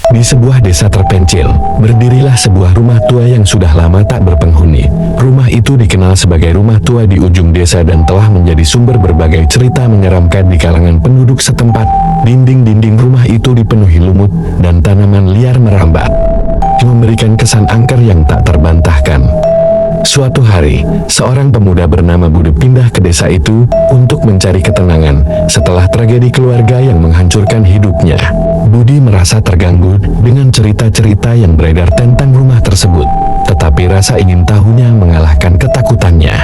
Di sebuah desa terpencil, berdirilah sebuah rumah tua yang sudah lama tak berpenghuni. Rumah itu dikenal sebagai rumah tua di ujung desa dan telah menjadi sumber berbagai cerita menyeramkan di kalangan penduduk setempat. Dinding-dinding rumah itu dipenuhi lumut dan tanaman liar merambat, memberikan kesan angker yang tak terbantahkan. Suatu hari, seorang pemuda bernama Budi pindah ke desa itu untuk mencari ketenangan setelah tragedi keluarga yang menghancurkan hidupnya. Budi merasa terganggu dengan cerita-cerita yang beredar tentang rumah tersebut, tetapi rasa ingin tahunya mengalahkan ketakutannya.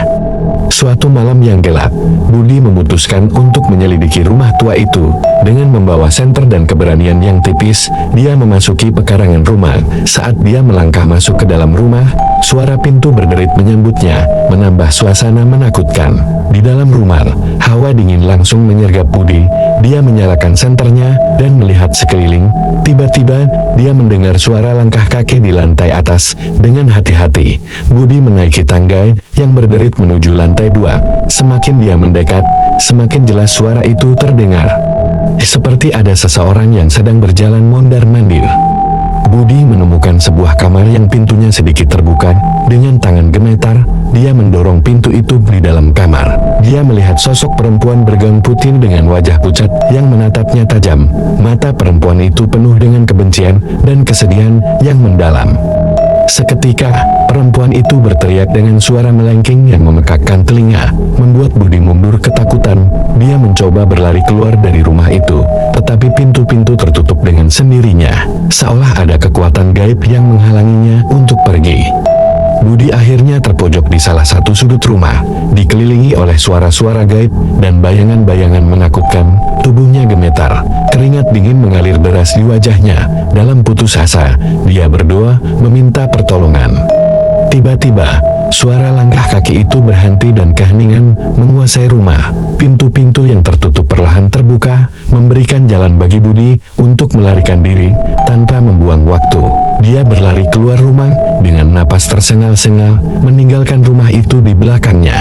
Suatu malam yang gelap, Budi memutuskan untuk menyelidiki rumah tua itu. Dengan membawa senter dan keberanian yang tipis, dia memasuki pekarangan rumah. Saat dia melangkah masuk ke dalam rumah, suara pintu berderit menyambutnya, menambah suasana menakutkan. Di dalam rumah, hawa dingin langsung menyergap Budi. Dia menyalakan senternya dan melihat sekeliling. Tiba-tiba, dia mendengar suara langkah kaki di lantai atas. Dengan hati-hati, Budi menaiki tangga yang berderit menuju lantai 2. Semakin dia mendekat, semakin jelas suara itu terdengar. Seperti ada seseorang yang sedang berjalan mondar-mandir. Budi menemukan sebuah kamar yang pintunya sedikit terbuka. Dengan tangan gemetar, dia mendorong pintu itu di dalam kamar. Dia melihat sosok perempuan bergaun putih dengan wajah pucat yang menatapnya tajam. Mata perempuan itu penuh dengan kebencian dan kesedihan yang mendalam. Seketika, perempuan itu berteriak dengan suara melengking yang memekakkan telinga, membuat Budi mundur ketakutan. Dia mencoba berlari keluar dari rumah itu, tetapi pintu-pintu tertutup dengan sendirinya, seolah ada kekuatan gaib yang menghalanginya untuk pergi. Budi akhirnya terpojok di salah satu sudut rumah, dikelilingi oleh suara-suara gaib dan bayangan-bayangan menakutkan. Tubuhnya gemetar, keringat dingin mengalir deras di wajahnya. Dalam putus asa, dia berdoa meminta pertolongan. Tiba-tiba, suara langkah kaki itu berhenti dan keheningan menguasai rumah. Pintu-pintu yang tertutup perlahan terbuka, memberikan jalan bagi Budi untuk melarikan diri tanpa membuang waktu. Dia berlari keluar rumah dengan napas tersengal-sengal, meninggalkan rumah itu di belakangnya.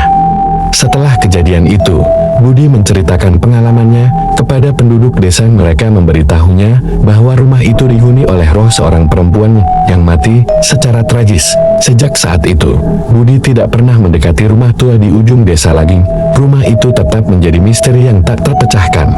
Setelah kejadian itu, Budi menceritakan pengalamannya kepada penduduk desa. Mereka memberitahunya bahwa rumah itu dihuni oleh roh seorang perempuan yang mati secara tragis. Sejak saat itu, Budi tidak pernah mendekati rumah tua di ujung desa lagi. Rumah itu tetap menjadi misteri yang tak terpecahkan,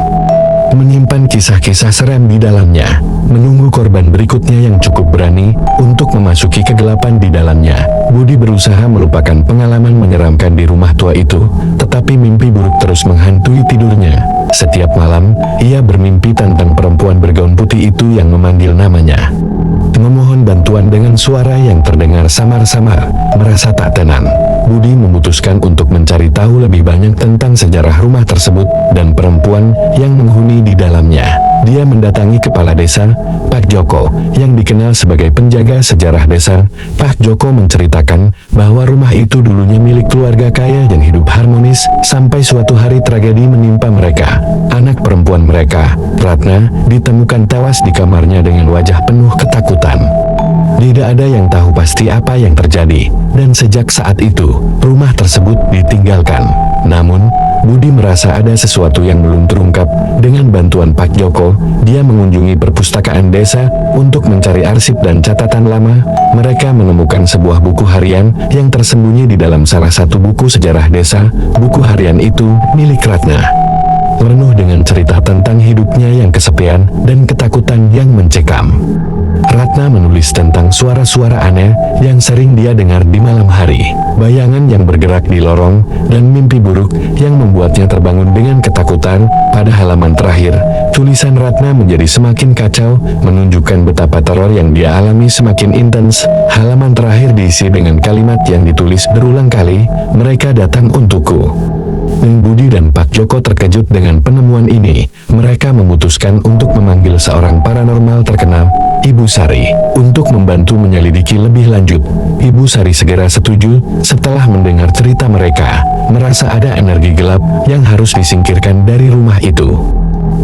menyimpan kisah-kisah seram di dalamnya, menunggu korban berikutnya yang cukup berani untuk memasuki kegelapan di dalamnya. Budi berusaha melupakan pengalaman menyeramkan di rumah tua itu, tetapi mimpi buruk terus menghantui tidurnya. Setiap malam, ia bermimpi tentang perempuan bergaun putih itu yang memanggil namanya, memohon bantuan dengan suara yang terdengar samar-samar. Merasa tak tenang, Budi memutuskan untuk mencari tahu lebih banyak tentang sejarah rumah tersebut dan perempuan yang menghuni di dalamnya. Dia mendatangi kepala desa, Pak Joko, yang dikenal sebagai penjaga sejarah desa. Pak Joko menceritakan bahwa rumah itu dulunya milik keluarga kaya yang hidup harmonis, sampai suatu hari tragedi menimpa mereka. Anak perempuan mereka, Ratna, ditemukan tewas di kamarnya dengan wajah penuh ketakutan. Tidak ada yang tahu pasti apa yang terjadi, dan sejak saat itu, rumah tersebut ditinggalkan. Namun, Budi merasa ada sesuatu yang belum terungkap. Dengan bantuan Pak Joko, dia mengunjungi perpustakaan desa untuk mencari arsip dan catatan lama. Mereka menemukan sebuah buku harian yang tersembunyi di dalam salah satu buku sejarah desa. Buku harian itu milik Ratna, penuh dengan cerita tentang hidupnya yang kesepian dan ketakutan yang mencekam. Ratna menulis tentang suara-suara aneh yang sering dia dengar di malam hari, bayangan yang bergerak di lorong, dan mimpi buruk yang membuatnya terbangun dengan ketakutan. Pada halaman terakhir, tulisan Ratna menjadi semakin kacau, menunjukkan betapa teror yang dia alami semakin intens. Halaman terakhir diisi dengan kalimat yang ditulis berulang kali, "Mereka datang untukku." Budi dan Pak Joko terkejut dengan penemuan ini. Mereka memutuskan untuk memanggil seorang paranormal terkenal, Ibu Sari, untuk membantu menyelidiki lebih lanjut. Ibu Sari segera setuju setelah mendengar cerita mereka, merasa ada energi gelap yang harus disingkirkan dari rumah itu.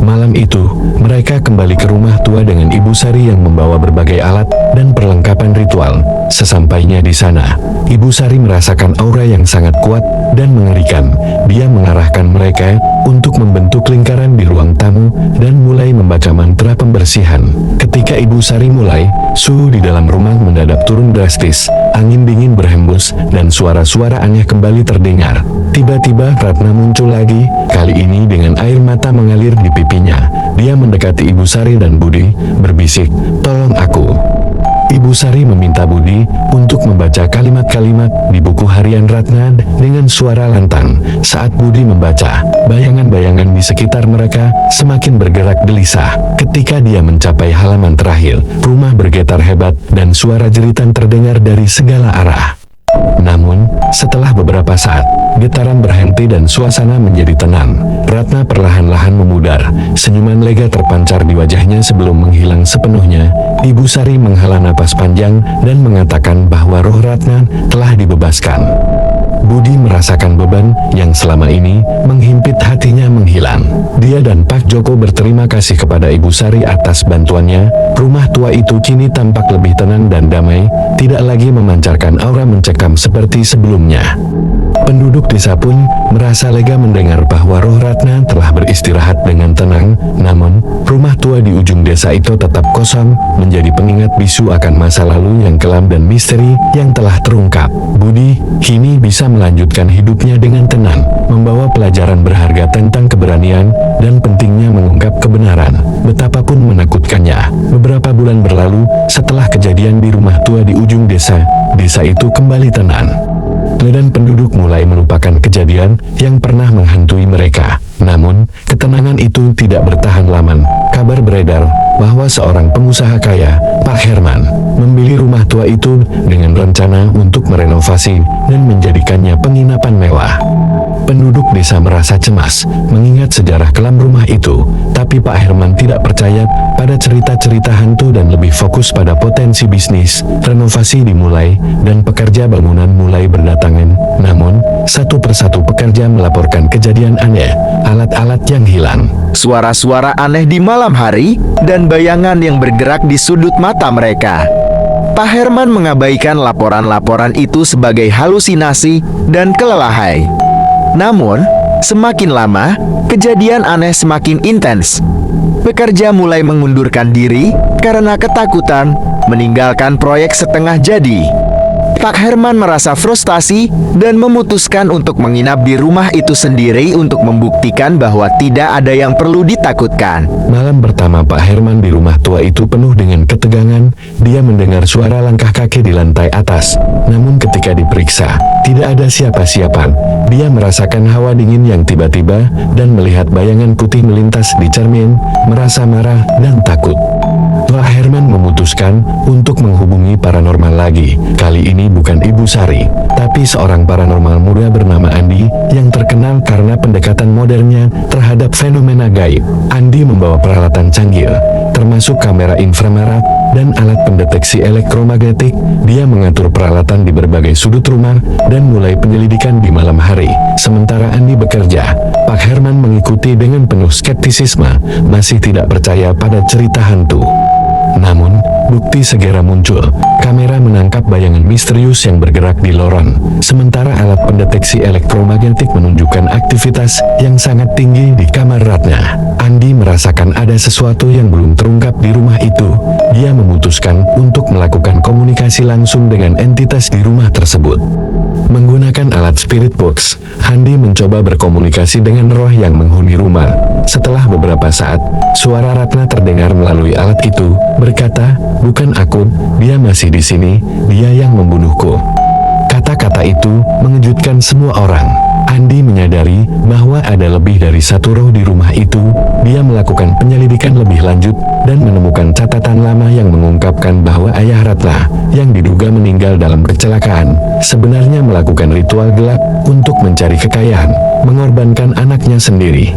Malam itu, mereka kembali ke rumah tua dengan Ibu Sari yang membawa berbagai alat dan perlengkapan ritual. Sesampainya di sana, Ibu Sari merasakan aura yang sangat kuat dan mengerikan. Dia mengarahkan mereka untuk membentuk lingkaran di ruang tamu dan mulai membaca mantra pembersihan. Ketika Ibu Sari mulai, suhu di dalam rumah mendadak turun drastis. Angin dingin berhembus dan suara-suara aneh kembali terdengar. Tiba-tiba Ratna muncul lagi, kali ini dengan air mata mengalir di pipinya. Dia mendekati Ibu Sari dan Budi, berbisik, "Tolong aku." Ibu Sari meminta Budi untuk membaca kalimat-kalimat di buku harian Ratna dengan suara lantang. Saat Budi membaca, bayangan-bayangan di sekitar mereka semakin bergerak gelisah. Ketika dia mencapai halaman terakhir, rumah bergetar hebat dan suara jeritan terdengar dari segala arah. Namun, setelah beberapa saat, getaran berhenti dan suasana menjadi tenang. Ratna perlahan-lahan memudar, senyuman lega terpancar di wajahnya sebelum menghilang sepenuhnya. Ibu Sari menghela napas panjang dan mengatakan bahwa roh Ratna telah dibebaskan. Budi merasakan beban yang selama ini menghimpit hatinya menghilang. Dia dan Pak Joko berterima kasih kepada Ibu Sari atas bantuannya. Rumah tua itu kini tampak lebih tenang dan damai, tidak lagi memancarkan aura mencekam seperti sebelumnya. Penduduk desa pun merasa lega mendengar bahwa roh Ratna telah beristirahat dengan tenang. Namun, rumah tua di ujung desa itu tetap kosong, menjadi pengingat bisu akan masa lalu yang kelam dan misteri yang telah terungkap. Budi kini bisa melanjutkan hidupnya dengan tenang, membawa pelajaran berharga tentang keberanian dan pentingnya mengungkap kebenaran, betapapun menakutkannya. Beberapa bulan berlalu, setelah kejadian di rumah tua di ujung desa, desa itu kembali tenang. Dan penduduk mulai melupakan kejadian yang pernah menghantui mereka. Namun, ketenangan itu tidak bertahan lama. Kabar beredar bahwa seorang pengusaha kaya, Pak Herman, membeli rumah tua itu dengan rencana untuk merenovasi dan menjadikannya penginapan mewah. Penduduk desa merasa cemas mengingat sejarah kelam rumah itu, tapi Pak Herman tidak percaya pada cerita-cerita hantu dan lebih fokus pada potensi bisnis. Renovasi dimulai dan pekerja bangunan mulai berdatangan. Namun, satu persatu pekerja melaporkan kejadian aneh, alat-alat yang hilang, suara-suara aneh di malam hari, dan bayangan yang bergerak di sudut mata mereka. Pak Herman mengabaikan laporan-laporan itu sebagai halusinasi dan kelelahan. Namun, semakin lama, kejadian aneh semakin intens. Pekerja mulai mengundurkan diri karena ketakutan meninggalkan proyek setengah jadi. Pak Herman merasa frustasi dan memutuskan untuk menginap di rumah itu sendiri untuk membuktikan bahwa tidak ada yang perlu ditakutkan. Malam pertama Pak Herman di rumah tua itu penuh dengan ketegangan. Dia mendengar suara langkah kaki di lantai atas. Namun ketika diperiksa, tidak ada siapa-siapa. Dia merasakan hawa dingin yang tiba-tiba dan melihat bayangan putih melintas di cermin, merasa marah dan takut. Pak Herman memutuskan untuk menghubungi paranormal lagi. Kali ini bukan Ibu Sari, tapi seorang paranormal muda bernama Andi yang terkenal karena pendekatan modernnya terhadap fenomena gaib. Andi membawa peralatan canggih, termasuk kamera inframerah dan alat pendeteksi elektromagnetik. Dia mengatur peralatan di berbagai sudut rumah dan mulai penyelidikan di malam hari. Sementara Andi bekerja, Pak Herman mengikuti dengan penuh skeptisisme, masih tidak percaya pada cerita hantu. Namun, bukti segera muncul. Kamera menangkap bayangan misterius yang bergerak di lorong. Sementara alat pendeteksi elektromagnetik menunjukkan aktivitas yang sangat tinggi di kamar Ratna. Andi merasakan ada sesuatu yang belum terungkap di rumah itu. Dia memutuskan untuk melakukan komunikasi langsung dengan entitas di rumah tersebut. Menggunakan alat spirit box, Andi mencoba berkomunikasi dengan roh yang menghuni rumah. Setelah beberapa saat, suara Ratna terdengar melalui alat itu, berkata, "Bukan aku, dia masih di sini, dia yang membunuhku." Kata-kata itu mengejutkan semua orang. Andi menyadari bahwa ada lebih dari satu roh di rumah itu. Dia melakukan penyelidikan lebih lanjut dan menemukan catatan lama yang mengungkapkan bahwa ayah Ratna, yang diduga meninggal dalam kecelakaan, sebenarnya melakukan ritual gelap untuk mencari kekayaan, mengorbankan anaknya sendiri.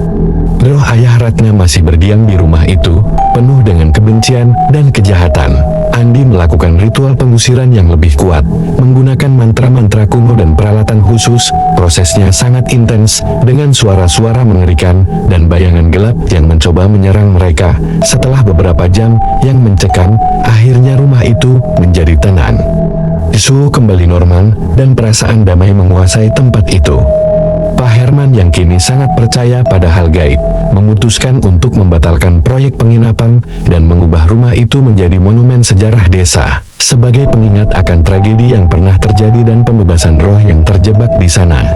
Roh ayah Ratna masih berdiam di rumah itu, penuh dengan kebencian dan kejahatan. Andi melakukan ritual pengusiran yang lebih kuat, menggunakan mantra-mantra kuno dan peralatan khusus. Prosesnya sangat intens, dengan suara-suara mengerikan dan bayangan gelap yang mencoba menyerang mereka. Setelah beberapa jam yang mencekam, akhirnya rumah itu menjadi tenang. Suhu kembali normal, dan perasaan damai menguasai tempat itu. Pak Herman yang kini sangat percaya pada hal gaib, memutuskan untuk membatalkan proyek penginapan dan mengubah rumah itu menjadi monumen sejarah desa, sebagai pengingat akan tragedi yang pernah terjadi dan pembebasan roh yang terjebak di sana.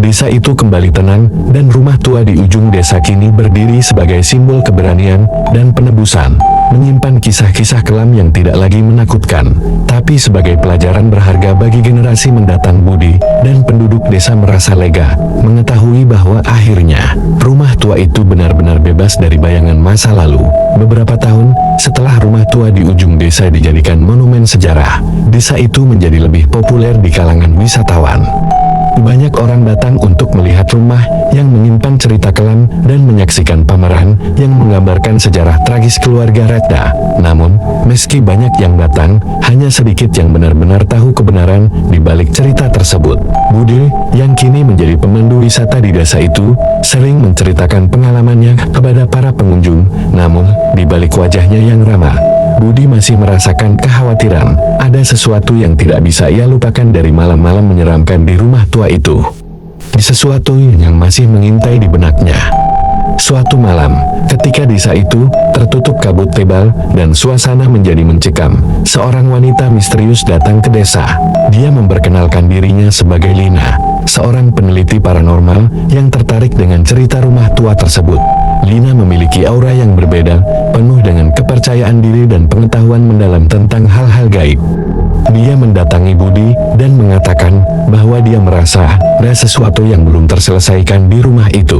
Desa itu kembali tenang, dan rumah tua di ujung desa kini berdiri sebagai simbol keberanian dan penebusan, menyimpan kisah-kisah kelam yang tidak lagi menakutkan, tapi sebagai pelajaran berharga bagi generasi mendatang. Budi dan penduduk desa merasa lega, mengetahui bahwa akhirnya, rumah tua itu benar-benar bebas dari bayangan masa lalu. Beberapa tahun setelah rumah tua di ujung desa dijadikan monumen sejarah, desa itu menjadi lebih populer di kalangan wisatawan. Banyak orang datang untuk melihat rumah yang menyimpan cerita kelam dan menyaksikan pameran yang menggambarkan sejarah tragis keluarga Ratna. Namun, meski banyak yang datang, hanya sedikit yang benar-benar tahu kebenaran di balik cerita tersebut. Budi, yang kini menjadi pemandu wisata di desa itu, sering menceritakan pengalamannya kepada para pengunjung. Namun, di balik wajahnya yang ramah, Budi masih merasakan kekhawatiran. Ada sesuatu yang tidak bisa ia lupakan dari malam-malam menyeramkan di rumah tua itu. Sesuatu yang masih mengintai di benaknya. Suatu malam, ketika desa itu tertutup kabut tebal dan suasana menjadi mencekam, seorang wanita misterius datang ke desa. Dia memperkenalkan dirinya sebagai Lina, seorang peneliti paranormal yang tertarik dengan cerita rumah tua tersebut. Lina memiliki aura yang berbeda, penuh dengan kepercayaan diri dan pengetahuan mendalam tentang hal-hal gaib. Dia mendatangi Budi dan mengatakan bahwa dia merasa ada sesuatu yang belum terselesaikan di rumah itu.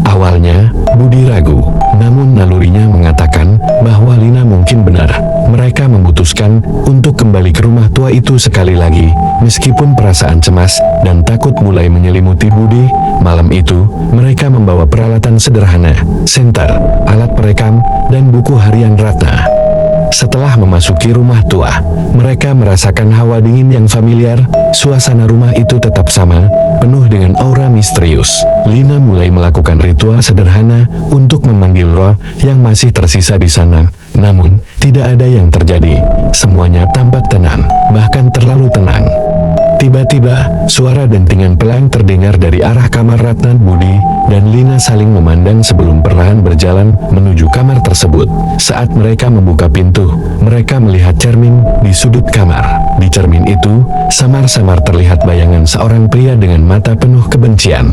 Awalnya, Budi ragu, namun nalurinya mengatakan bahwa Lina mungkin benar. Mereka memutuskan untuk kembali ke rumah tua itu sekali lagi, meskipun perasaan cemas dan takut mulai menyelimuti Budi. Malam itu, mereka membawa peralatan sederhana, senter, alat perekam, dan buku harian Ratna. Setelah memasuki rumah tua, mereka merasakan hawa dingin yang familiar. Suasana rumah itu tetap sama, penuh dengan aura misterius. Lina mulai melakukan ritual sederhana untuk memanggil roh yang masih tersisa di sana. Namun, tidak ada yang terjadi. Semuanya tampak tenang, bahkan terlalu tenang. Tiba-tiba, suara dentingan pelan terdengar dari arah kamar Ratna. Budi dan Lina saling memandang sebelum perlahan berjalan menuju kamar tersebut. Saat mereka membuka pintu, mereka melihat cermin di sudut kamar. Di cermin itu, samar-samar terlihat bayangan seorang pria dengan mata penuh kebencian.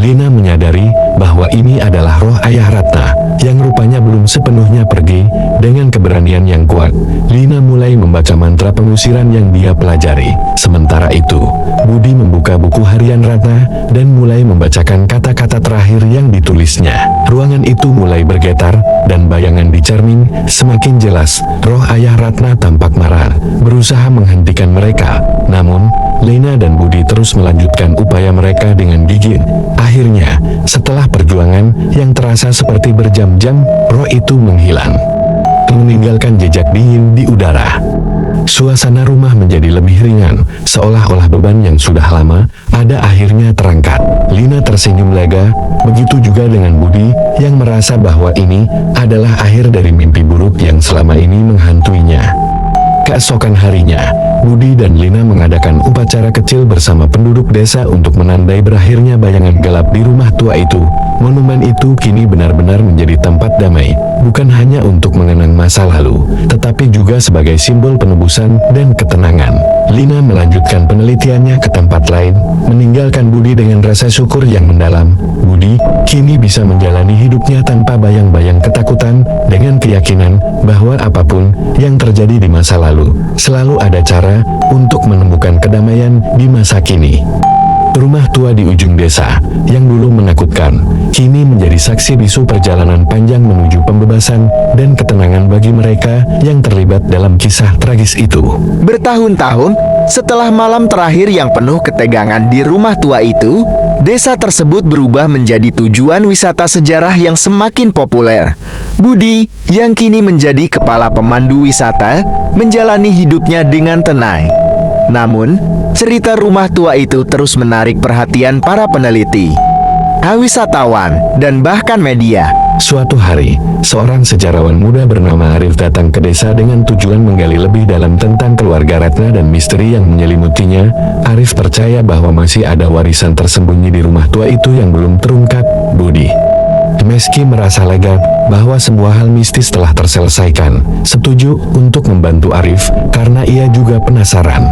Lina menyadari bahwa ini adalah roh ayah Ratna, yang rupanya belum sepenuhnya pergi. Dengan keberanian yang kuat, Lina mulai membaca mantra pengusiran yang dia pelajari. Sementara itu, Budi membuka buku harian Ratna dan mulai membacakan kata-kata terakhir yang ditulisnya. Ruangan itu mulai bergetar, dan bayangan di cermin semakin jelas. Roh ayah Ratna tampak marah, berusaha menghentikan mereka. Namun, Lina dan Budi terus melanjutkan upaya mereka dengan gigih. Akhirnya, setelah perjuangan yang terasa seperti berjam-jam, roh itu menghilang, meninggalkan jejak dingin di udara. Suasana rumah menjadi lebih ringan, seolah-olah beban yang sudah lama ada akhirnya terangkat. Lina tersenyum lega, begitu juga dengan Budi yang merasa bahwa ini adalah akhir dari mimpi buruk yang selama ini menghantuinya. Keesokan harinya, Budi dan Lina mengadakan upacara kecil bersama penduduk desa untuk menandai berakhirnya bayangan gelap di rumah tua itu. Monumen itu kini benar-benar menjadi tempat damai, bukan hanya untuk mengenang masa lalu, tetapi juga sebagai simbol penebusan dan ketenangan. Lina melanjutkan penelitiannya ke tempat lain, meninggalkan Budi dengan rasa syukur yang mendalam. Budi kini bisa menjalani hidupnya tanpa bayang-bayang ketakutan, dengan keyakinan bahwa apapun yang terjadi di masa lalu, selalu ada cara untuk menemukan kedamaian di masa kini. Rumah tua di ujung desa, yang dulu menakutkan, kini menjadi saksi bisu perjalanan panjang menuju pembebasan dan ketenangan bagi mereka yang terlibat dalam kisah tragis itu. Bertahun-tahun setelah malam terakhir yang penuh ketegangan di rumah tua itu, desa tersebut berubah menjadi tujuan wisata sejarah yang semakin populer. Budi, yang kini menjadi kepala pemandu wisata, menjalani hidupnya dengan tenang. Namun, cerita rumah tua itu terus menarik perhatian para peneliti, wisatawan, dan bahkan media. Suatu hari, seorang sejarawan muda bernama Arif datang ke desa dengan tujuan menggali lebih dalam tentang keluarga Ratna dan misteri yang menyelimutinya. Arif percaya bahwa masih ada warisan tersembunyi di rumah tua itu yang belum terungkap. Budi, meski merasa lega bahwa semua hal mistis telah terselesaikan, setuju untuk membantu Arif karena ia juga penasaran.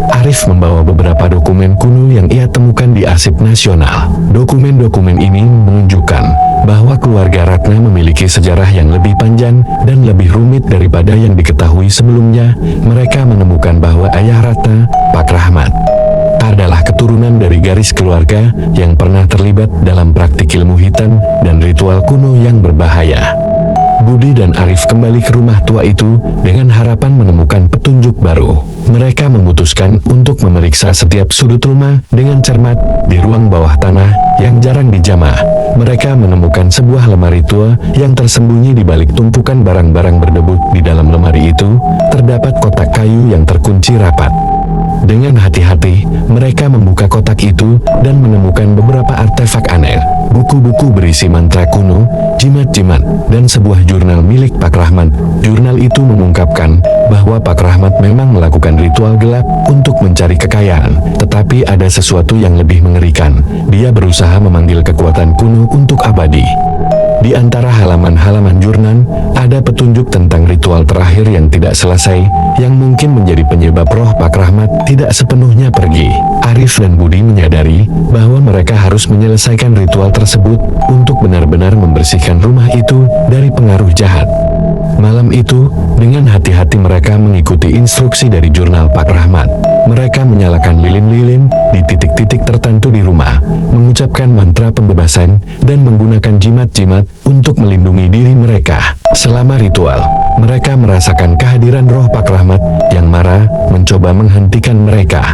Arif membawa beberapa dokumen kuno yang ia temukan di Arsip Nasional. Dokumen-dokumen ini menunjukkan bahwa keluarga Ratna memiliki sejarah yang lebih panjang dan lebih rumit daripada yang diketahui sebelumnya. Mereka menemukan bahwa ayah Ratna, Pak Rahmat, adalah keturunan dari garis keluarga yang pernah terlibat dalam praktik ilmu hitam dan ritual kuno yang berbahaya. Budi dan Arif kembali ke rumah tua itu dengan harapan menemukan petunjuk baru. Mereka memutuskan untuk memeriksa setiap sudut rumah dengan cermat. Di ruang bawah tanah yang jarang dijamah, mereka menemukan sebuah lemari tua yang tersembunyi di balik tumpukan barang-barang berdebut. Di dalam lemari itu, terdapat kotak kayu yang terkunci rapat. Dengan hati-hati, mereka membuka kotak itu dan menemukan beberapa artefak aneh, buku-buku berisi mantra kuno, jimat-jimat, dan sebuah jurnal milik Pak Rahmat. Jurnal itu mengungkapkan bahwa Pak Rahmat memang melakukan ritual gelap untuk mencari kekayaan, tetapi ada sesuatu yang lebih mengerikan. Dia berusaha memanggil kekuatan kuno untuk abadi. Di antara halaman-halaman jurnal, ada petunjuk tentang ritual terakhir yang tidak selesai, yang mungkin menjadi penyebab roh Pak Rahmat tidak sepenuhnya pergi. Arif dan Budi menyadari bahwa mereka harus menyelesaikan ritual tersebut untuk benar-benar membersihkan rumah itu dari pengaruh jahat. Malam itu, dengan hati-hati mereka mengikuti instruksi dari jurnal Pak Rahmat. Mereka menyalakan lilin-lilin di titik-titik tertentu di rumah, mengucapkan mantra pembebasan, dan menggunakan jimat-jimat untuk melindungi diri mereka. Selama ritual, mereka merasakan kehadiran roh Pak Rahmat yang marah mencoba menghentikan mereka.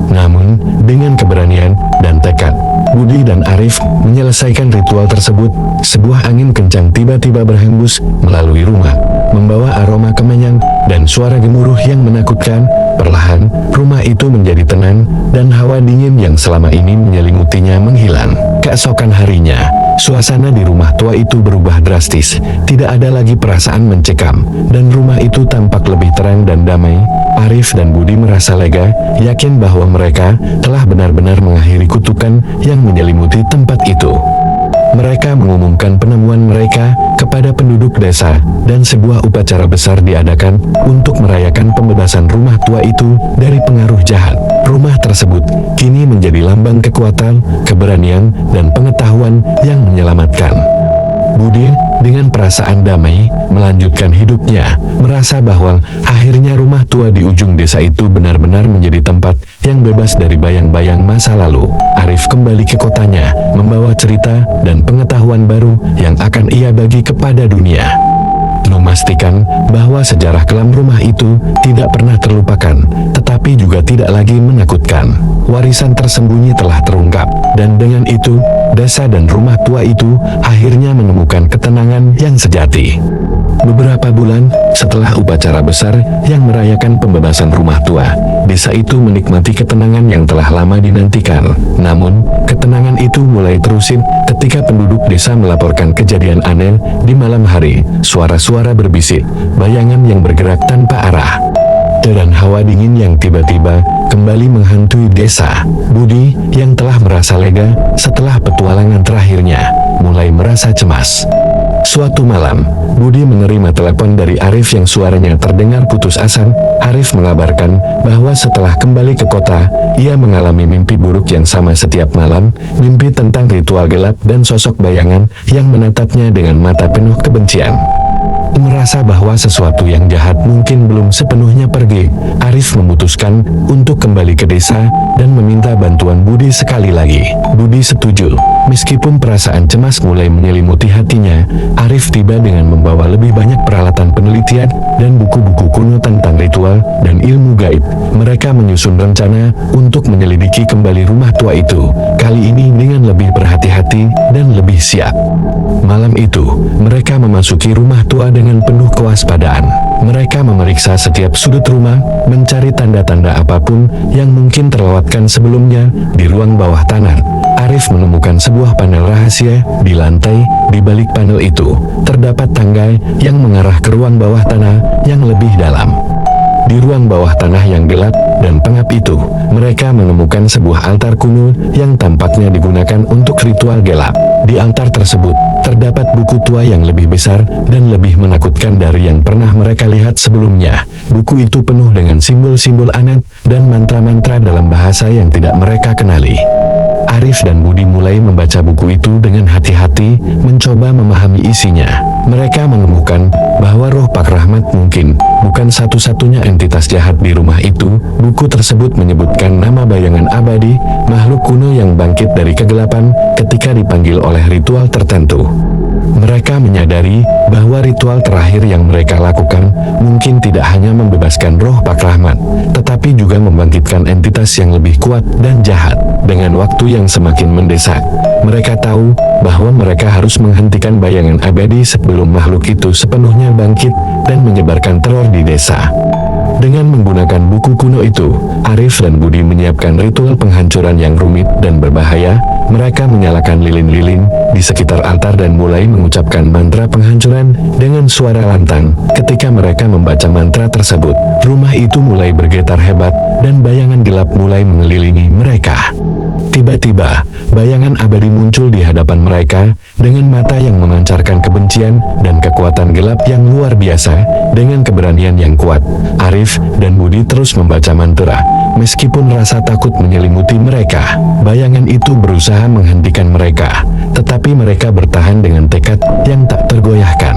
Namun, dengan keberanian dan tekad, Budi dan Arif menyelesaikan ritual tersebut. Sebuah angin kencang tiba-tiba berhembus melalui rumah, membawa aroma kemenyan dan suara gemuruh yang menakutkan. Perlahan, rumah itu menjadi tenang dan hawa dingin yang selama ini menyelimutinya menghilang. Keesokan harinya, suasana di rumah tua itu berubah drastis. Tidak ada lagi perasaan mencekam, dan rumah itu tampak lebih terang dan damai. Arif dan Budi merasa lega, yakin bahwa mereka telah benar-benar mengakhiri kutukan yang menyelimuti tempat itu. Mereka mengumumkan penemuan mereka kepada penduduk desa, dan sebuah upacara besar diadakan untuk merayakan pembebasan rumah tua itu dari pengaruh jahat. Rumah tersebut kini menjadi lambang kekuatan, keberanian, dan pengetahuan yang menyelamatkan. Budi, dengan perasaan damai, melanjutkan hidupnya, merasa bahwa akhirnya rumah tua di ujung desa itu benar-benar menjadi tempat yang bebas dari bayang-bayang masa lalu. Arif kembali ke kotanya, membawa cerita dan pengetahuan baru yang akan ia bagi kepada dunia. Memastikan bahwa sejarah kelam rumah itu tidak pernah terlupakan, tetapi juga tidak lagi menakutkan. Warisan tersembunyi telah terungkap, dan dengan itu, desa dan rumah tua itu akhirnya menemukan ketenangan yang sejati. Beberapa bulan setelah upacara besar yang merayakan pembebasan rumah tua, desa itu menikmati ketenangan yang telah lama dinantikan. Namun, ketenangan itu mulai terusik ketika penduduk desa melaporkan kejadian aneh di malam hari. Suara-suara berbisik, bayangan yang bergerak tanpa arah, dan hawa dingin yang tiba-tiba kembali menghantui desa. Budi, yang telah merasa lega setelah petualangan terakhirnya, mulai merasa cemas. Suatu malam, Budi menerima telepon dari Arif yang suaranya terdengar putus asa. Arif mengabarkan bahwa setelah kembali ke kota, ia mengalami mimpi buruk yang sama setiap malam, mimpi tentang ritual gelap dan sosok bayangan yang menatapnya dengan mata penuh kebencian. Merasa bahwa sesuatu yang jahat mungkin belum sepenuhnya pergi, Arif memutuskan untuk kembali ke desa dan meminta bantuan Budi sekali lagi. Budi setuju. Meskipun perasaan cemas mulai menyelimuti hatinya, Arif tiba dengan membawa lebih banyak peralatan penelitian dan buku-buku kuno tentang ritual dan ilmu gaib. Mereka menyusun rencana untuk menyelidiki kembali rumah tua itu, kali ini dengan lebih berhati-hati dan lebih siap. Malam itu, mereka memasuki rumah tua dengan penuh kewaspadaan. Mereka memeriksa setiap sudut rumah, mencari tanda-tanda apapun yang mungkin terlewatkan sebelumnya. Di ruang bawah tanah, Arif menemukan sebuah panel rahasia di lantai. Di balik panel itu, terdapat tangga yang mengarah ke ruang bawah tanah yang lebih dalam. Di ruang bawah tanah yang gelap dan pengap itu, mereka menemukan sebuah altar kuno yang tampaknya digunakan untuk ritual gelap. Di altar tersebut, terdapat buku tua yang lebih besar dan lebih menakutkan dari yang pernah mereka lihat sebelumnya. Buku itu penuh dengan simbol-simbol aneh dan mantra-mantra dalam bahasa yang tidak mereka kenali. Arif dan Budi mulai membaca buku itu dengan hati-hati, mencoba memahami isinya. Mereka menemukan bahwa roh Pak Rahmat mungkin bukan satu-satunya entitas jahat di rumah itu. Buku tersebut menyebutkan nama bayangan abadi, makhluk kuno yang bangkit dari kegelapan ketika dipanggil oleh ritual tertentu. Mereka menyadari bahwa ritual terakhir yang mereka lakukan mungkin tidak hanya membebaskan roh Pak Rahmat, tetapi juga membangkitkan entitas yang lebih kuat dan jahat. Dengan waktu yang semakin mendesak, mereka tahu bahwa mereka harus menghentikan bayangan abadi sebelum makhluk itu sepenuhnya bangkit dan menyebarkan teror di desa. Dengan menggunakan buku kuno itu, Arif dan Budi menyiapkan ritual penghancuran yang rumit dan berbahaya. Mereka menyalakan lilin-lilin di sekitar altar dan mulai mengucapkan mantra penghancuran dengan suara lantang. Ketika mereka membaca mantra tersebut, rumah itu mulai bergetar hebat dan bayangan gelap mulai mengelilingi mereka. Tiba-tiba, bayangan abadi muncul di hadapan mereka dengan mata yang memancarkan kebencian dan kekuatan gelap yang luar biasa. Dengan keberanian yang kuat, Arif dan Budi terus membaca mantra. Meskipun rasa takut menyelimuti mereka, bayangan itu berusaha menghentikan mereka, tetapi mereka bertahan dengan tekad yang tak tergoyahkan.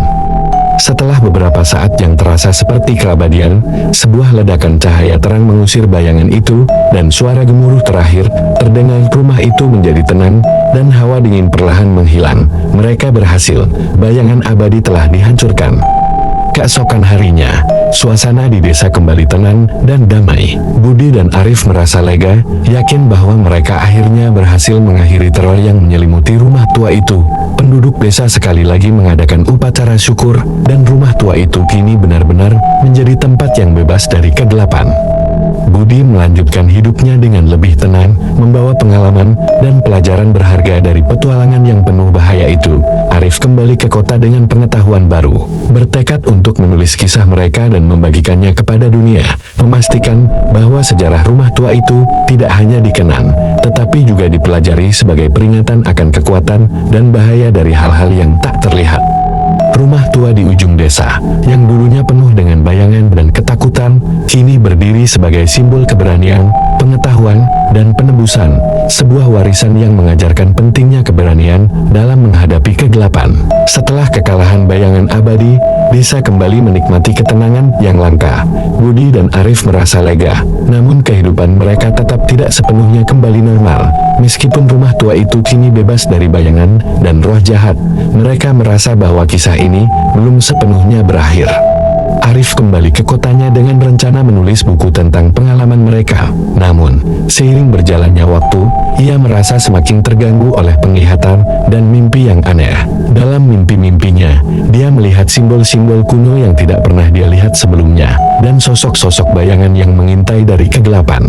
Setelah beberapa saat yang terasa seperti keabadian, sebuah ledakan cahaya terang mengusir bayangan itu, dan suara gemuruh terakhir terdengar. Rumah itu menjadi tenang, dan hawa dingin perlahan menghilang. Mereka berhasil, bayangan abadi telah dihancurkan. Keesokan harinya, suasana di desa kembali tenang dan damai. Budi dan Arif merasa lega, yakin bahwa mereka akhirnya berhasil mengakhiri teror yang menyelimuti rumah tua itu. Penduduk desa sekali lagi mengadakan upacara syukur, dan rumah tua itu kini benar-benar menjadi tempat yang bebas dari kegelapan. Budi melanjutkan hidupnya dengan lebih tenang, membawa pengalaman dan pelajaran berharga dari petualangan yang penuh bahaya itu. Arif kembali ke kota dengan pengetahuan baru, bertekad untuk menulis kisah mereka dan membagikannya kepada dunia, memastikan bahwa sejarah rumah tua itu tidak hanya dikenang, tetapi juga dipelajari sebagai peringatan akan kekuatan dan bahaya dari hal-hal yang tak terlihat. Rumah tua di ujung desa, yang dulunya penuh dengan bayangan dan ketakutan, kini berdiri sebagai simbol keberanian, pengetahuan, dan penebusan. Sebuah warisan yang mengajarkan pentingnya keberanian dalam menghadapi kegelapan. Setelah kekalahan bayangan abadi, desa kembali menikmati ketenangan yang langka. Budi dan Arif merasa lega, namun kehidupan mereka tetap tidak sepenuhnya kembali normal. Meskipun rumah tua itu kini bebas dari bayangan dan roh jahat, mereka merasa bahwa kisah ini belum sepenuhnya berakhir. Arif kembali ke kotanya dengan rencana menulis buku tentang pengalaman mereka. Namun, seiring berjalannya waktu, ia merasa semakin terganggu oleh penglihatan dan mimpi yang aneh. Dalam mimpi-mimpinya, dia melihat simbol-simbol kuno yang tidak pernah dia lihat sebelumnya, dan sosok-sosok bayangan yang mengintai dari kegelapan.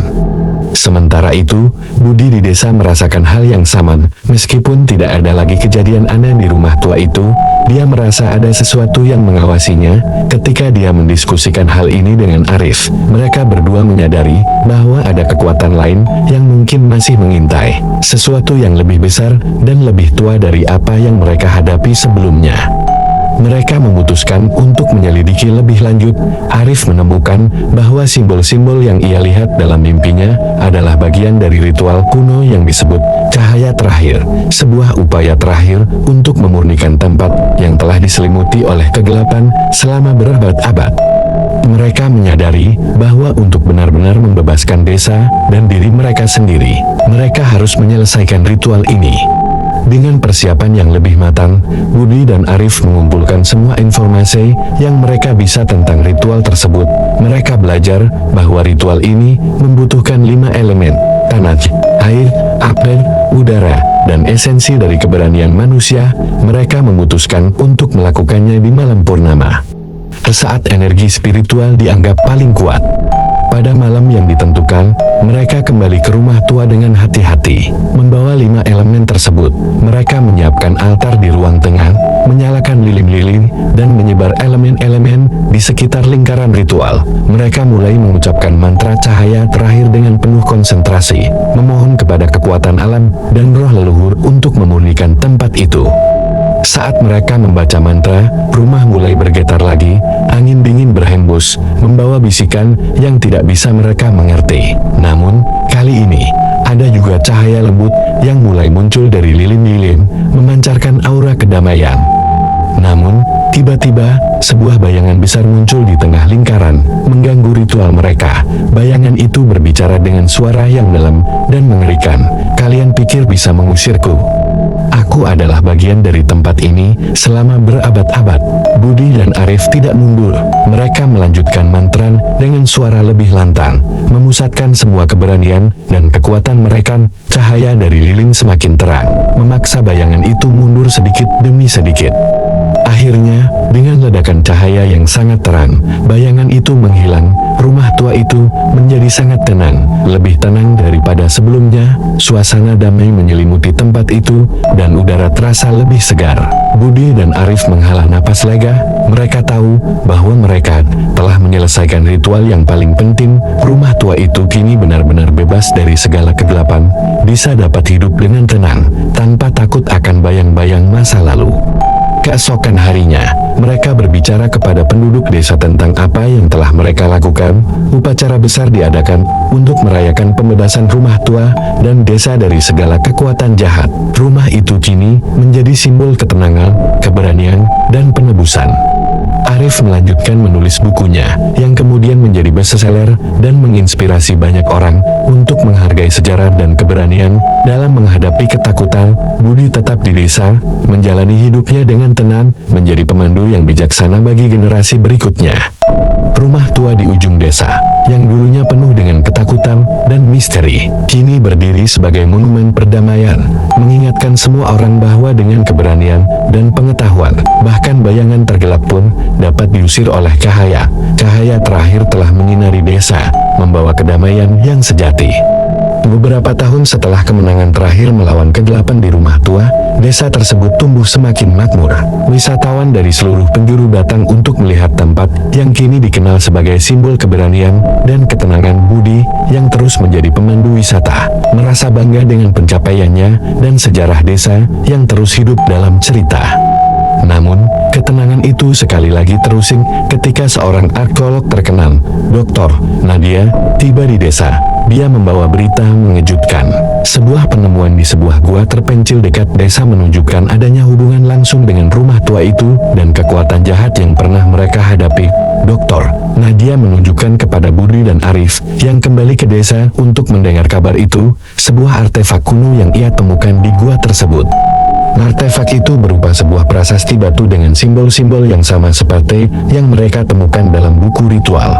Sementara itu, Budi di desa merasakan hal yang sama. Meskipun tidak ada lagi kejadian aneh di rumah tua itu, dia merasa ada sesuatu yang mengawasinya. Ketika dia mendiskusikan hal ini dengan Arif, mereka berdua menyadari bahwa ada kekuatan lain yang mungkin masih mengintai, sesuatu yang lebih besar dan lebih tua dari apa yang mereka hadapi sebelumnya. mereka memutuskan untuk menyelidiki lebih lanjut. Arif menemukan bahwa simbol-simbol yang ia lihat dalam mimpinya adalah bagian dari ritual kuno yang disebut cahaya terakhir, sebuah upaya terakhir untuk memurnikan tempat yang telah diselimuti oleh kegelapan selama berabad-abad. Mereka menyadari bahwa untuk benar-benar membebaskan desa dan diri mereka sendiri, mereka harus menyelesaikan ritual ini. Dengan persiapan yang lebih matang, Budi dan Arif mengumpulkan semua informasi yang mereka bisa tentang ritual tersebut. Mereka belajar bahwa ritual ini membutuhkan 5 elemen: tanah, air, api, udara, dan esensi dari keberanian manusia. Mereka memutuskan untuk melakukannya di malam purnama, saat energi spiritual dianggap paling kuat. Pada malam yang ditentukan, mereka kembali ke rumah tua dengan hati-hati. Membawa 5 elemen tersebut, mereka menyiapkan altar di ruang tengah, menyalakan lilin-lilin, dan menyebar elemen-elemen di sekitar lingkaran ritual. Mereka mulai mengucapkan mantra cahaya terakhir dengan penuh konsentrasi, memohon kepada kekuatan alam dan roh leluhur untuk memurnikan tempat itu. Saat mereka membaca mantra, rumah mulai bergetar lagi. Angin dingin berhembus, membawa bisikan yang tidak bisa mereka mengerti. Namun, kali ini, ada juga cahaya lembut yang mulai muncul dari lilin-lilin, memancarkan aura kedamaian. Namun, tiba-tiba, sebuah bayangan besar muncul di tengah lingkaran, mengganggu ritual mereka. Bayangan itu berbicara dengan suara yang dalam dan mengerikan. "Kalian pikir bisa mengusirku? Aku adalah bagian dari tempat ini selama berabad-abad." Budi dan Arif tidak mundur. Mereka melanjutkan mantra dengan suara lebih lantang, memusatkan semua keberanian dan kekuatan mereka. Cahaya dari lilin semakin terang, memaksa bayangan itu mundur sedikit demi sedikit. Akhirnya, dengan ledakan cahaya yang sangat terang, bayangan itu menghilang. Rumah tua itu menjadi sangat tenang, lebih tenang daripada sebelumnya. Suasana damai menyelimuti tempat itu, dan udara terasa lebih segar. Budi dan Arif menghela napas lega. Mereka tahu bahwa mereka telah menyelesaikan ritual yang paling penting. Rumah tua itu kini benar-benar bebas dari segala kegelapan, bisa dapat hidup dengan tenang, tanpa takut akan bayang-bayang masa lalu. Keesokan harinya, mereka berbicara kepada penduduk desa tentang apa yang telah mereka lakukan. Upacara besar diadakan untuk merayakan pembebasan rumah tua dan desa dari segala kekuatan jahat. Rumah itu kini menjadi simbol ketenangan, keberanian, dan penebusan. Arif melanjutkan menulis bukunya, yang kemudian menjadi bestseller dan menginspirasi banyak orang untuk menghargai sejarah dan keberanian dalam menghadapi ketakutan. Budi tetap di desa, menjalani hidupnya dengan tenang, menjadi pemandu yang bijaksana bagi generasi berikutnya. Rumah tua di ujung desa, yang dulunya penuh dengan ketakutan dan misteri, kini berdiri sebagai monumen perdamaian, mengingatkan semua orang bahwa dengan keberanian dan pengetahuan, bahkan bayangan tergelap pun dapat diusir oleh cahaya. Cahaya terakhir telah menyinari desa, membawa kedamaian yang sejati. Beberapa tahun setelah kemenangan terakhir melawan kegelapan di rumah tua, desa tersebut tumbuh semakin makmur. Wisatawan dari seluruh penjuru datang untuk melihat tempat yang kini dikenal sebagai simbol keberanian dan ketenangan. Budi, yang terus menjadi pemandu wisata, merasa bangga dengan pencapaiannya dan sejarah desa yang terus hidup dalam cerita. Namun, ketenangan itu sekali lagi terusik ketika seorang arkeolog terkenal, Dr. Nadia, tiba di desa. Dia membawa berita mengejutkan. Sebuah penemuan di sebuah gua terpencil dekat desa menunjukkan adanya hubungan langsung dengan rumah tua itu dan kekuatan jahat yang pernah mereka hadapi. Dr. Nadia menunjukkan kepada Budi dan Arif yang kembali ke desa untuk mendengar kabar itu, sebuah artefak kuno yang ia temukan di gua tersebut. Artefak itu berupa sebuah prasasti batu dengan simbol-simbol yang sama seperti yang mereka temukan dalam buku ritual.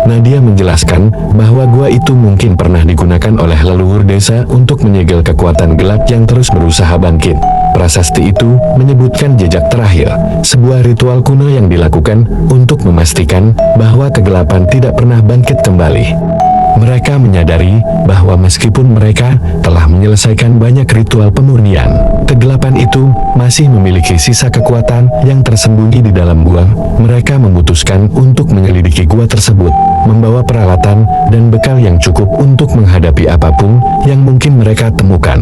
Nadia menjelaskan bahwa gua itu mungkin pernah digunakan oleh leluhur desa untuk menyegel kekuatan gelap yang terus berusaha bangkit. Prasasti itu menyebutkan jejak terakhir, sebuah ritual kuno yang dilakukan untuk memastikan bahwa kegelapan tidak pernah bangkit kembali. Mereka menyadari bahwa meskipun mereka telah menyelesaikan banyak ritual pemurnian, kegelapan itu masih memiliki sisa kekuatan yang tersembunyi di dalam gua. Mereka memutuskan untuk menyelidiki gua tersebut, membawa peralatan dan bekal yang cukup untuk menghadapi apapun yang mungkin mereka temukan.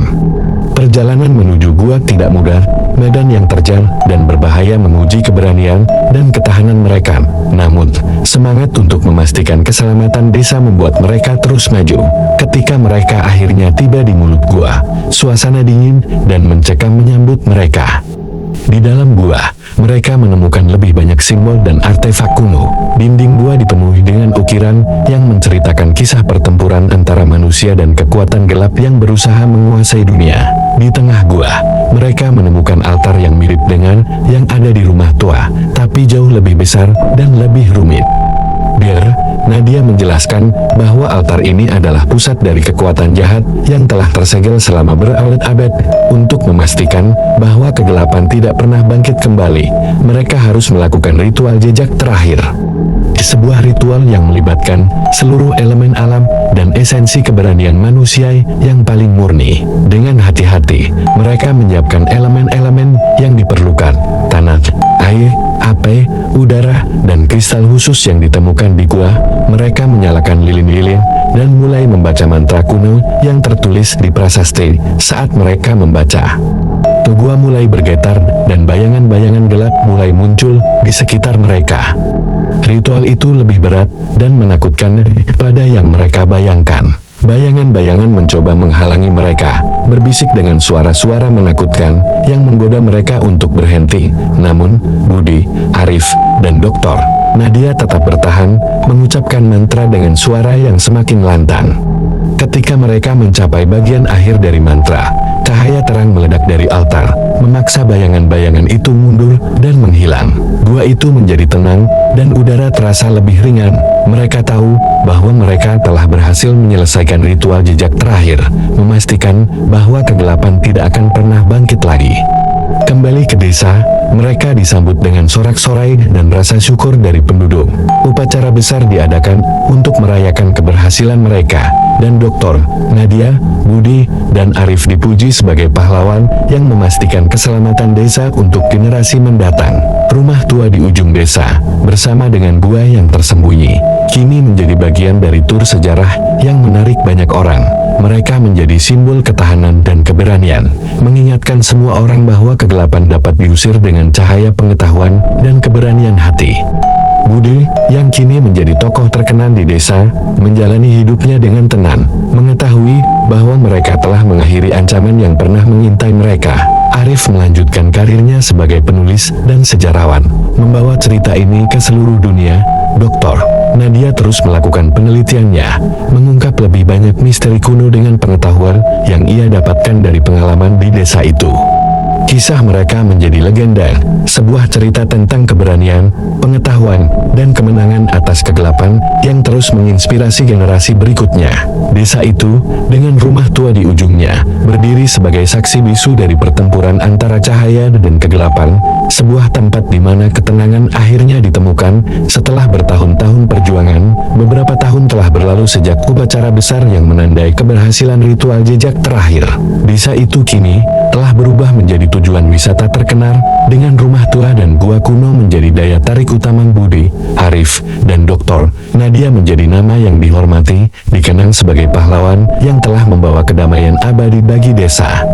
Perjalanan menuju gua tidak mudah, medan yang terjal dan berbahaya menguji keberanian dan ketahanan mereka. Namun, semangat untuk memastikan keselamatan desa membuat mereka terus maju. Ketika mereka akhirnya tiba di mulut gua, suasana dingin dan mencekam menyambut mereka. Di dalam gua, mereka menemukan lebih banyak simbol dan artefak kuno. Dinding gua dipenuhi dengan ukiran yang menceritakan kisah pertempuran antara manusia dan kekuatan gelap yang berusaha menguasai dunia. Di tengah gua, mereka menemukan altar yang mirip dengan yang ada di rumah tua, tapi jauh lebih besar dan lebih rumit. Biar Nadia menjelaskan bahwa altar ini adalah pusat dari kekuatan jahat yang telah tersegel selama berabad-abad. Untuk memastikan bahwa kegelapan tidak pernah bangkit kembali, mereka harus melakukan ritual jejak terakhir. Sebuah ritual yang melibatkan seluruh elemen alam dan esensi keberanian manusia yang paling murni. Dengan hati-hati, mereka menyiapkan elemen-elemen yang diperlukan: tanah, air, api, udara, dan kristal khusus yang ditemukan di gua. Mereka menyalakan lilin-lilin dan mulai membaca mantra kuno yang tertulis di prasasti. Saat mereka membaca, gua mulai bergetar dan bayangan-bayangan gelap mulai muncul di sekitar mereka. Ritual itu lebih berat dan menakutkan pada yang mereka bayangkan. Bayangan-bayangan mencoba menghalangi mereka, berbisik dengan suara-suara menakutkan yang menggoda mereka untuk berhenti. Namun, Budi, Arif, dan Dr. Nadia tetap bertahan, mengucapkan mantra dengan suara yang semakin lantang. Ketika mereka mencapai bagian akhir dari mantra, cahaya terang meledak dari altar, memaksa bayangan-bayangan itu mundur dan menghilang. Gua itu menjadi tenang, dan udara terasa lebih ringan. Mereka tahu bahwa mereka telah berhasil menyelesaikan ritual jejak terakhir, memastikan bahwa kegelapan tidak akan pernah bangkit lagi. Kembali ke desa, mereka disambut dengan sorak-sorai dan rasa syukur dari penduduk. Upacara besar diadakan untuk merayakan keberhasilan mereka, dan Dr. Nadia, Budi, dan Arif dipuji sebagai pahlawan yang memastikan keselamatan desa untuk generasi mendatang. Rumah tua di ujung desa, bersama dengan gua yang tersembunyi, kini menjadi bagian dari tur sejarah yang menarik banyak orang. Mereka menjadi simbol ketahanan dan keberanian, mengingatkan semua orang bahwa kegelapan dapat diusir dengan cahaya pengetahuan dan keberanian hati. Budi, yang kini menjadi tokoh terkenal di desa, menjalani hidupnya dengan tenang, mengetahui bahwa mereka telah mengakhiri ancaman yang pernah mengintai mereka. Arif melanjutkan karirnya sebagai penulis dan sejarawan, membawa cerita ini ke seluruh dunia. Dr. Nadia terus melakukan penelitiannya, mengungkap lebih banyak misteri kuno dengan pengetahuan yang ia dapatkan dari pengalaman di desa itu. Kisah mereka menjadi legenda, sebuah cerita tentang keberanian, pengetahuan, dan kemenangan atas kegelapan yang terus menginspirasi generasi berikutnya. Desa itu, dengan rumah tua di ujungnya, berdiri sebagai saksi bisu dari pertempuran antara cahaya dan kegelapan, sebuah tempat di mana ketenangan akhirnya ditemukan. Setelah bertahun-tahun perjuangan, beberapa tahun telah berlalu sejak upacara besar yang menandai keberhasilan ritual jejak terakhir. Desa itu kini telah berubah menjadi tujuan wisata terkenal, dengan rumah tua dan gua kuno menjadi daya tarik utama. Budi, Arif, dan Dr. Nadia menjadi nama yang dihormati, dikenang sebagai pahlawan yang telah membawa kedamaian abadi bagi desa.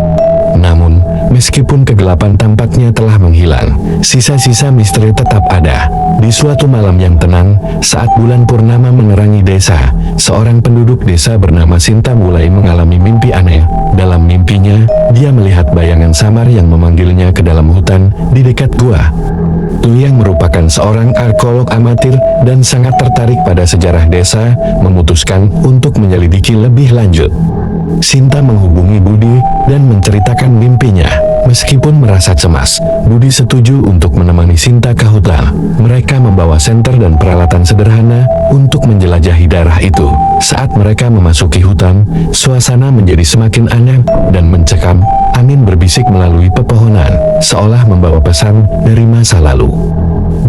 Namun, meskipun kegelapan tampaknya telah menghilang, sisa-sisa misteri tetap ada. Di suatu malam yang tenang, saat bulan purnama menerangi desa, seorang penduduk desa bernama Sinta mulai mengalami mimpi aneh. Dalam mimpinya, dia melihat bayangan samar yang memanggilnya ke dalam hutan di dekat gua. Yang merupakan seorang arkeolog amatir dan sangat tertarik pada sejarah desa, memutuskan untuk menyelidiki lebih lanjut. Sinta menghubungi Budi dan menceritakan mimpinya. Meskipun merasa cemas, Budi setuju untuk menemani Sinta ke hutan. Mereka membawa senter dan peralatan sederhana untuk menjelajahi daerah itu. Saat mereka memasuki hutan, suasana menjadi semakin aneh dan mencekam. Angin berbisik melalui pepohonan, seolah membawa pesan dari masa lalu.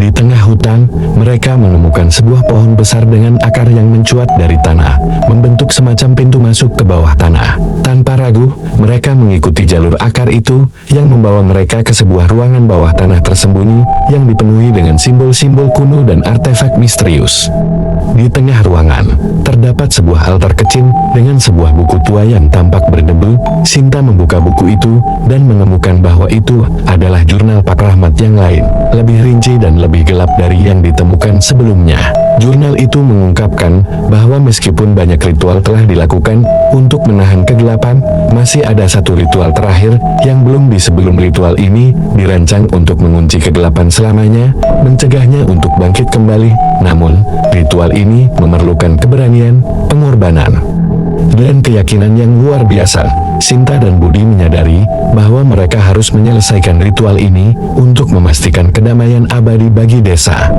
Di tengah hutan, mereka menemukan sebuah pohon besar dengan akar yang mencuat dari tanah, membentuk semacam pintu masuk ke bawah tanah. Tanpa ragu, mereka mengikuti jalur akar itu yang membawa mereka ke sebuah ruangan bawah tanah tersembunyi yang dipenuhi dengan simbol-simbol kuno dan artefak misterius. Di tengah ruangan, terdapat sebuah altar kecil dengan sebuah buku tua yang tampak berdebu. Sinta membuka buku itu dan menemukan bahwa itu adalah jurnal Pak Rahmat yang lain, lebih rinci dan lebih gelap dari yang ditemukan sebelumnya. Jurnal itu mengungkapkan bahwa meskipun banyak ritual telah dilakukan untuk menahan kegelapan, masih ada satu ritual terakhir yang belum sebelum ritual ini dirancang untuk mengunci kegelapan selamanya, mencegahnya untuk bangkit kembali. Namun, ritual ini memerlukan keberanian, pengorbanan, dan keyakinan yang luar biasa. Sinta dan Budi menyadari bahwa mereka harus menyelesaikan ritual ini untuk memastikan kedamaian abadi bagi desa.